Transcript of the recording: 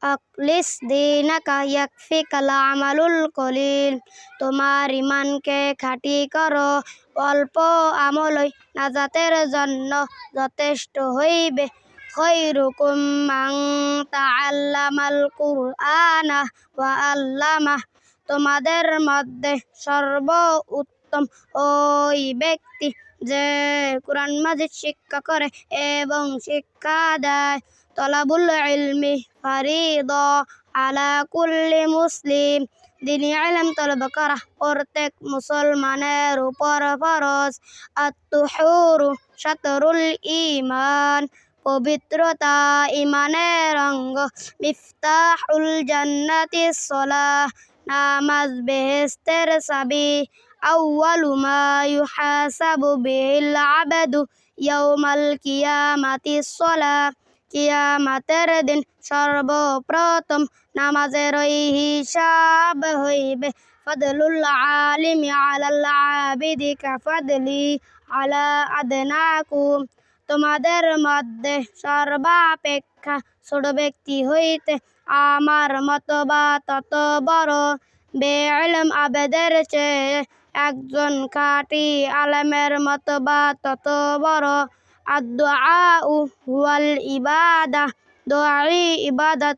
আখলিস দীনাকা ইয়াকফিকাল আমালুল কলিল। তোমার ইমানকে খাঁটি করো, অল্প আমলই নাজাতের জন্য যথেষ্ট হইবে। খৈরুকুম মান তাআল্লামাল কুরআনা ওয়া আল্লামাহ। তোমাদের মধ্যে সর্ব উত্তম ওই ব্যক্তি যে কুরআন মাজিদ শিক্ষা করে এবং শিক্ষা দেয়। তলাবুল ইলমি ফারিদা আলা কুল্লি মুসলিম। দিনী ইলম তলব করা প্রত্যেক মুসলমানের উপর ফরজ। আত-তুহুরু শাতরুল ঈমান। পবিত্রতা ঈমানের অঙ্গ। মিফতাহুল জান্নাতিস সালাহ। নামাজ বেহেশতের চাবি। আউয়ালু মা ইউহাসাবু বিহিল আবদু ইয়াউমাল কিয়ামাতিস সালাহ। কিয়ামতের দিন সর্বপ্রথম নামাজের হিসাব হইবে। ফাদলুল আলিমি আলাল আবিদি কাফাদলি আলা আদনাকুম। তোমাদের মধ্যে সর্বাপেক্ষা ছোট ব্যক্তি হইতে আমার মতবা তত বড়। বেইলম আবেদের চেয়ে একজন খাঁটি আলেমের মতবা তত বড়। আদ-দুআউ হুয়াল ইবাদাহ। দোয়াই ইবাদত।